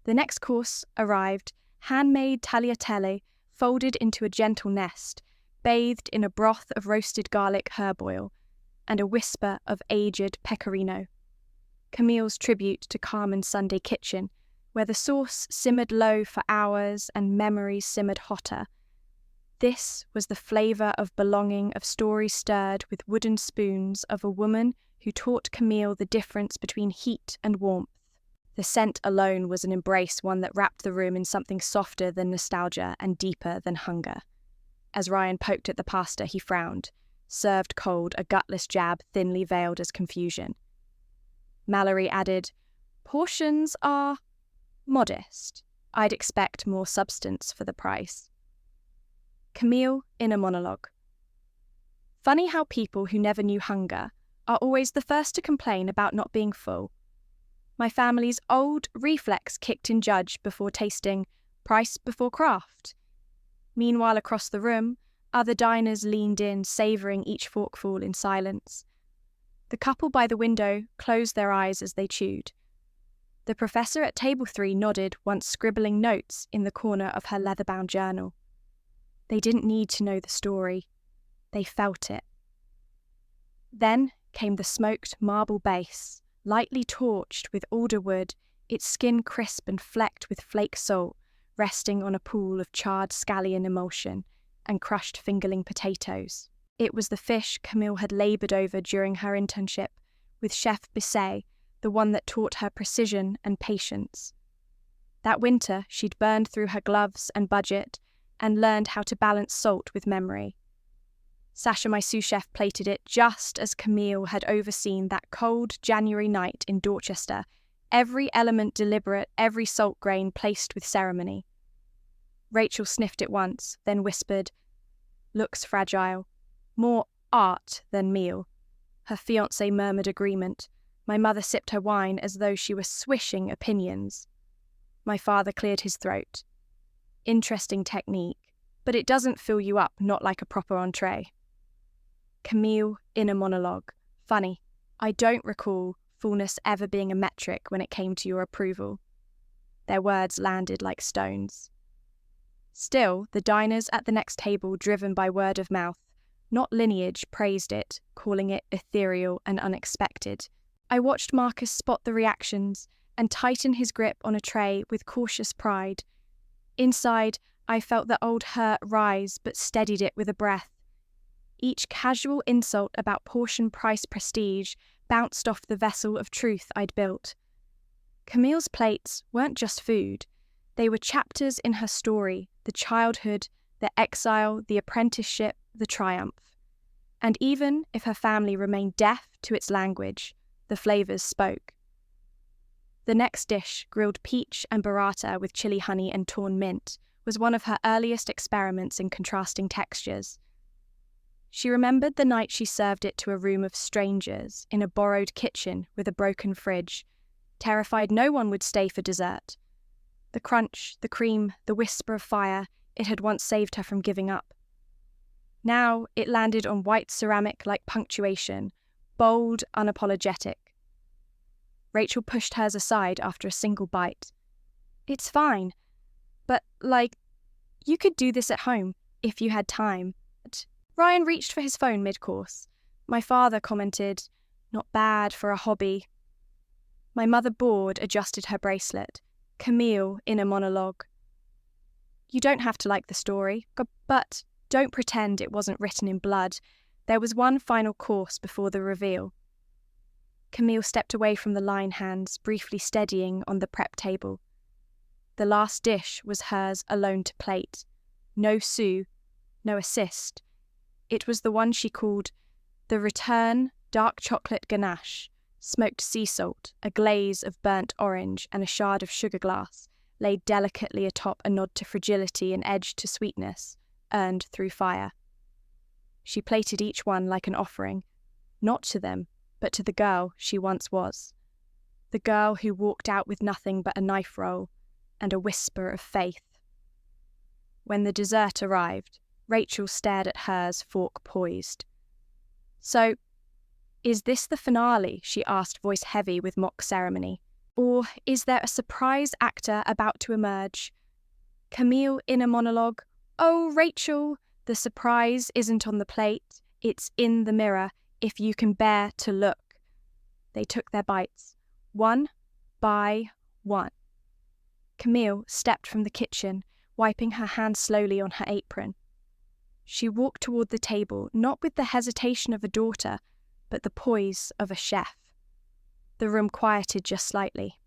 The next course arrived, handmade tagliatelle folded into a gentle nest, bathed in a broth of roasted garlic herb oil, and a whisper of aged pecorino. Camille's tribute to Carmen's Sunday kitchen, where the sauce simmered low for hours and memories simmered hotter. This was the flavour of belonging, of stories stirred with wooden spoons, of a woman who taught Camille the difference between heat and warmth. The scent alone was an embrace, one that wrapped the room in something softer than nostalgia and deeper than hunger. As Ryan poked at the pasta, he frowned, served cold, a gutless jab thinly veiled as confusion. Mallory added, "Portions are modest. I'd expect more substance for the price." Camille in a monologue. Funny how people who never knew hunger are always the first to complain about not being full. My family's old reflex kicked in judge before tasting, price before craft. Meanwhile, across the room, other diners leaned in, savouring each forkful in silence. The couple by the window closed their eyes as they chewed. The professor at table 3 nodded, once scribbling notes in the corner of her leather-bound journal. They didn't need to know the story. They felt it. Then came the smoked marble base, lightly torched with alder wood, its skin crisp and flecked with flake salt, resting on a pool of charred scallion emulsion and crushed fingerling potatoes. It was the fish Camille had laboured over during her internship with Chef Bisset, the one that taught her precision and patience. That winter, she'd burned through her gloves and budget and learned how to balance salt with memory. Sasha, my sous chef, plated it just as Camille had overseen that cold January night in Dorchester, every element deliberate, every salt grain placed with ceremony. Rachel sniffed it once, then whispered, "Looks fragile. More art than meal." Her fiancé murmured agreement. My mother sipped her wine as though she were swishing opinions. My father cleared his throat. "Interesting technique, but it doesn't fill you up, not like a proper entree." Camille in a monologue. Funny, I don't recall fullness ever being a metric when it came to your approval. Their words landed like stones. Still, the diners at the next table, driven by word of mouth, not lineage, praised it, calling it ethereal and unexpected. I watched Marcus spot the reactions and tighten his grip on a tray with cautious pride. Inside, I felt the old hurt rise but steadied it with a breath. Each casual insult about portion price prestige bounced off the vessel of truth I'd built. Camille's plates weren't just food. They were chapters in her story, the childhood, the exile, the apprenticeship, the triumph. And even if her family remained deaf to its language, the flavours spoke. The next dish, grilled peach and burrata with chili honey and torn mint, was one of her earliest experiments in contrasting textures. She remembered the night she served it to a room of strangers in a borrowed kitchen with a broken fridge, terrified no one would stay for dessert. The crunch, the cream, the whisper of fire, it had once saved her from giving up. Now it landed on white ceramic like punctuation, bold, unapologetic. Rachel pushed hers aside after a single bite. "It's fine, but, you could do this at home, if you had time." Ryan reached for his phone mid-course. My father commented, Not bad for a hobby. My mother, bored, adjusted her bracelet. Camille, in a monologue. You don't have to like the story, but don't pretend it wasn't written in blood. There was one final course before the reveal. Camille stepped away from the line hands, briefly steadying on the prep table. The last dish was hers alone to plate. No sous, no assist. It was the one she called the return dark chocolate ganache, smoked sea salt, a glaze of burnt orange, and a shard of sugar glass, laid delicately atop a nod to fragility and edge to sweetness, earned through fire. She plated each one like an offering, not to them, but to the girl she once was. The girl who walked out with nothing but a knife roll and a whisper of faith. When the dessert arrived, Rachel stared at hers, fork poised. So, is this the finale? She asked, voice heavy with mock ceremony. Or is there a surprise actor about to emerge? Camille in a monologue. Oh, Rachel, the surprise isn't on the plate, it's in the mirror, if you can bear to look. They took their bites, one by one. Camille stepped from the kitchen, wiping her hands slowly on her apron. She walked toward the table, not with the hesitation of a daughter, but the poise of a chef. The room quieted just slightly.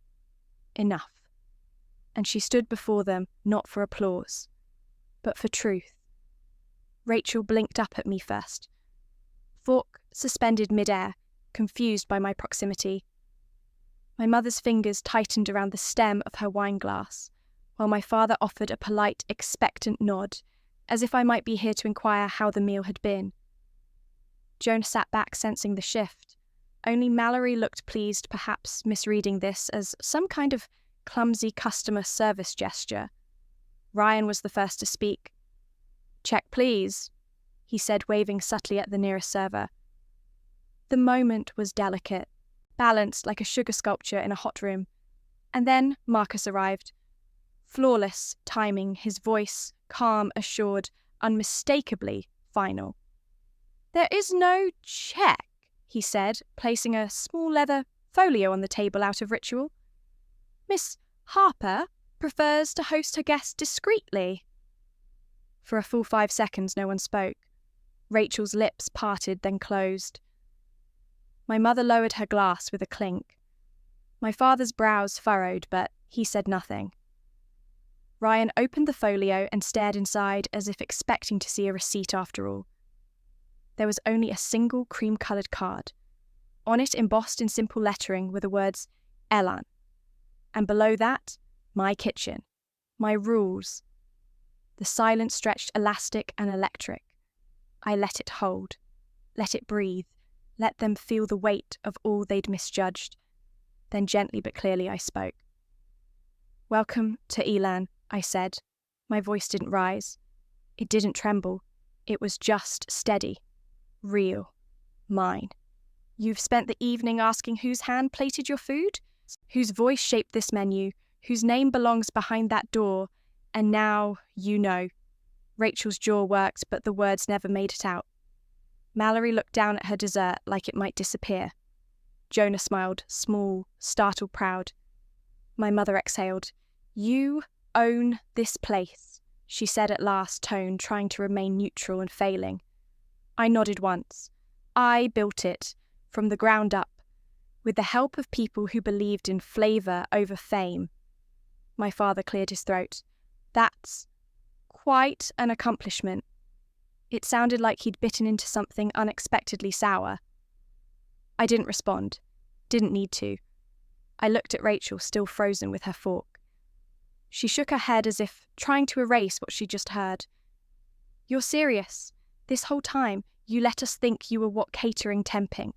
Enough. And she stood before them, not for applause, but for truth. Rachel blinked up at me first. Fork suspended mid-air, confused by my proximity. My mother's fingers tightened around the stem of her wine glass, while my father offered a polite, expectant nod, as if I might be here to inquire how the meal had been. Joan sat back, sensing the shift. Only Mallory looked pleased, perhaps misreading this as some kind of clumsy customer service gesture. Ryan was the first to speak. "Check, please," he said, waving subtly at the nearest server. The moment was delicate, balanced like a sugar sculpture in a hot room. And then Marcus arrived. Flawless timing, his voice calm, assured, unmistakably final. "There is no check," he said, placing a small leather folio on the table out of ritual. "Miss Harper prefers to host her guests discreetly." For a full 5 seconds no one spoke. Rachel's lips parted, then closed. My mother lowered her glass with a clink. My father's brows furrowed, but he said nothing. Ryan opened the folio and stared inside as if expecting to see a receipt after all. There was only a single cream-coloured card. On it, embossed in simple lettering, were the words Elan. And below that, my kitchen, my rules. The silence stretched elastic and electric. I let it hold, let it breathe, let them feel the weight of all they'd misjudged. Then gently but clearly I spoke. "Welcome to Elan," I said. My voice didn't rise. It didn't tremble. It was just steady. Real. Mine. You've spent the evening asking whose hand plated your food, whose voice shaped this menu, whose name belongs behind that door, and now you know. Rachel's jaw worked, but the words never made it out. Mallory looked down at her dessert like it might disappear. Jonah smiled, small, startled, proud. My mother exhaled. "You own this place," she said at last, tone trying to remain neutral and failing. I nodded once. I built it, from the ground up, with the help of people who believed in flavour over fame. My father cleared his throat. That's quite an accomplishment. It sounded like he'd bitten into something unexpectedly sour. I didn't respond. Didn't need to. I looked at Rachel, still frozen with her fork. She shook her head as if trying to erase what she'd just heard. "You're serious. This whole time, you let us think you were what catering temping.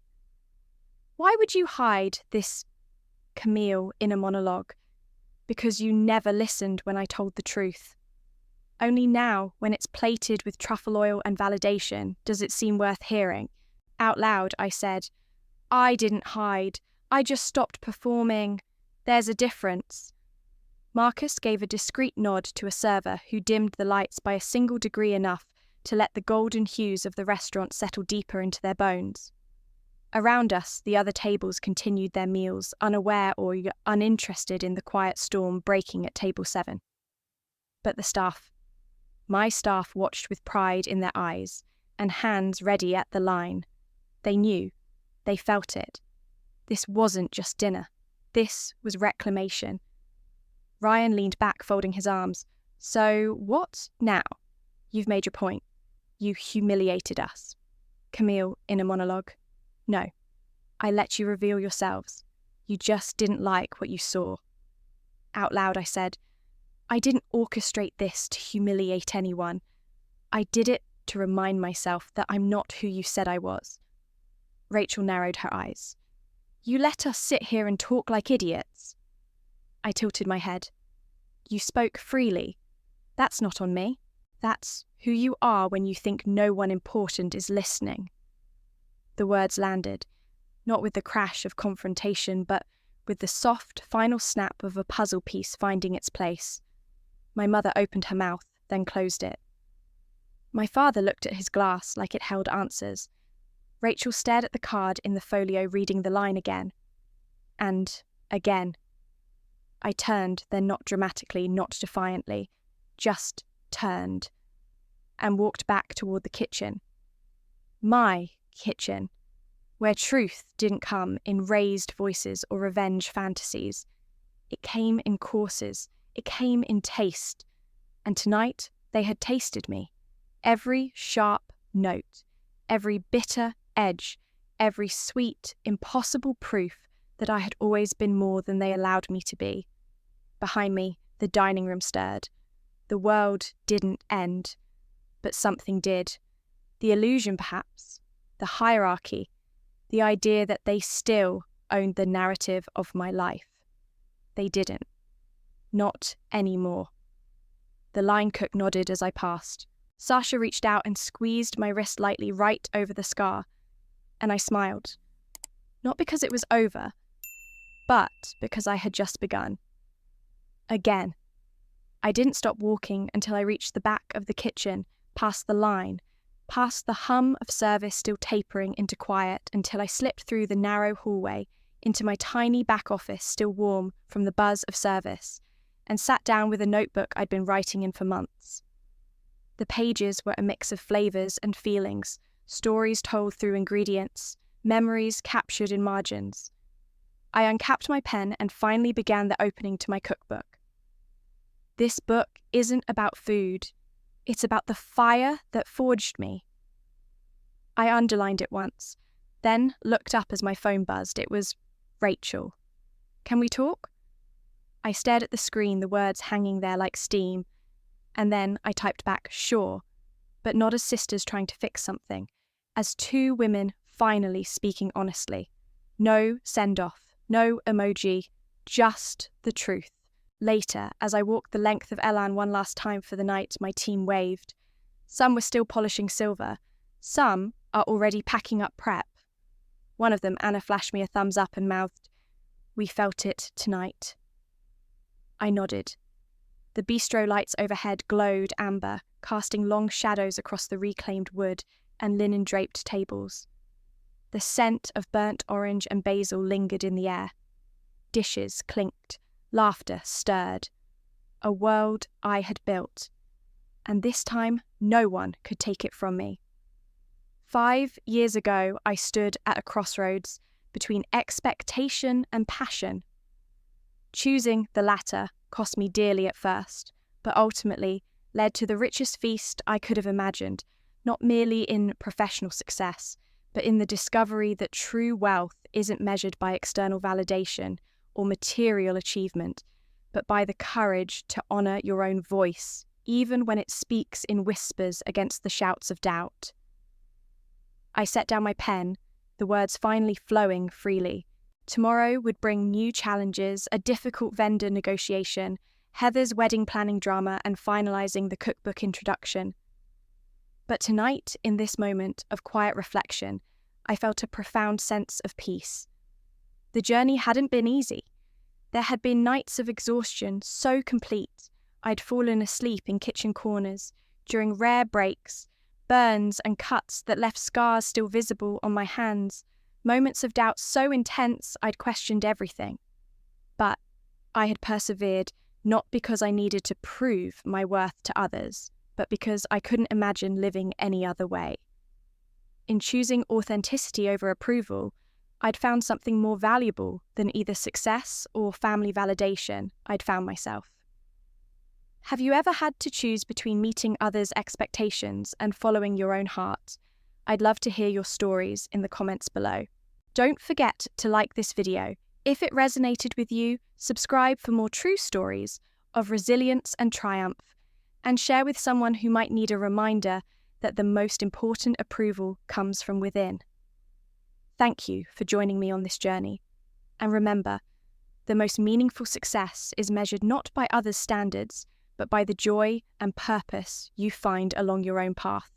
Why would you hide this Camille in a monologue? Because you never listened when I told the truth. Only now, when it's plated with truffle oil and validation, does it seem worth hearing." Out loud, I said, "I didn't hide. I just stopped performing. There's a difference." Marcus gave a discreet nod to a server who dimmed the lights by a single degree enough to let the golden hues of the restaurant settle deeper into their bones. Around us, the other tables continued their meals, unaware or uninterested in the quiet storm breaking at table 7. But the staff, my staff, watched with pride in their eyes and hands ready at the line. They knew, they felt it. This wasn't just dinner. This was reclamation. Ryan leaned back, folding his arms. So what now? You've made your point. You humiliated us. Camille, in a monologue. No, I let you reveal yourselves. You just didn't like what you saw. Out loud I said, I didn't orchestrate this to humiliate anyone. I did it to remind myself that I'm not who you said I was. Rachel narrowed her eyes. You let us sit here and talk like idiots. I tilted my head. You spoke freely. That's not on me. That's who you are when you think no one important is listening. The words landed, not with the crash of confrontation, but with the soft, final snap of a puzzle piece finding its place. My mother opened her mouth, then closed it. My father looked at his glass like it held answers. Rachel stared at the card in the folio, reading the line again. And again. I turned, then not dramatically, not defiantly, just turned, and walked back toward the kitchen. My kitchen, where truth didn't come in raised voices or revenge fantasies. It came in courses, it came in taste, and tonight they had tasted me. Every sharp note, every bitter edge, every sweet, impossible proof that I had always been more than they allowed me to be. Behind me, the dining room stirred. The world didn't end, but something did. The illusion, perhaps, the hierarchy, the idea that they still owned the narrative of my life. They didn't. Not anymore. The line cook nodded as I passed. Sasha reached out and squeezed my wrist lightly right over the scar, and I smiled. Not because it was over, but because I had just begun. Again. I didn't stop walking until I reached the back of the kitchen, past the line, past the hum of service still tapering into quiet, until I slipped through the narrow hallway into my tiny back office still warm from the buzz of service, and sat down with a notebook I'd been writing in for months. The pages were a mix of flavours and feelings, stories told through ingredients, memories captured in margins. I uncapped my pen and finally began the opening to my cookbook. This book isn't about food. It's about the fire that forged me. I underlined it once, then looked up as my phone buzzed. It was Rachel. Can we talk? I stared at the screen, the words hanging there like steam, and then I typed back, sure, but not as sisters trying to fix something, as two women finally speaking honestly. No send-off, no emoji, just the truth. Later, as I walked the length of Elan one last time for the night, my team waved. Some were still polishing silver. Some are already packing up prep. One of them, Anna, flashed me a thumbs up and mouthed, "We felt it tonight." I nodded. The bistro lights overhead glowed amber, casting long shadows across the reclaimed wood and linen-draped tables. The scent of burnt orange and basil lingered in the air. Dishes clinked. Laughter stirred. A world I had built, and this time no one could take it from me. 5 years ago, I stood at a crossroads between expectation and passion. Choosing the latter cost me dearly at first, but ultimately led to the richest feast I could have imagined, not merely in professional success, but in the discovery that true wealth isn't measured by external validation or material achievement, but by the courage to honour your own voice, even when it speaks in whispers against the shouts of doubt. I set down my pen, the words finally flowing freely. Tomorrow would bring new challenges, a difficult vendor negotiation, Heather's wedding planning drama, and finalising the cookbook introduction. But tonight, in this moment of quiet reflection, I felt a profound sense of peace. The journey hadn't been easy. There had been nights of exhaustion so complete I'd fallen asleep in kitchen corners, during rare breaks, burns and cuts that left scars still visible on my hands, moments of doubt so intense I'd questioned everything. But I had persevered not because I needed to prove my worth to others, but because I couldn't imagine living any other way. In choosing authenticity over approval, I'd found something more valuable than either success or family validation. I'd found myself. Have you ever had to choose between meeting others' expectations and following your own heart? I'd love to hear your stories in the comments below. Don't forget to like this video. If it resonated with you, subscribe for more true stories of resilience and triumph, and share with someone who might need a reminder that the most important approval comes from within. Thank you for joining me on this journey. And remember, the most meaningful success is measured not by others' standards, but by the joy and purpose you find along your own path.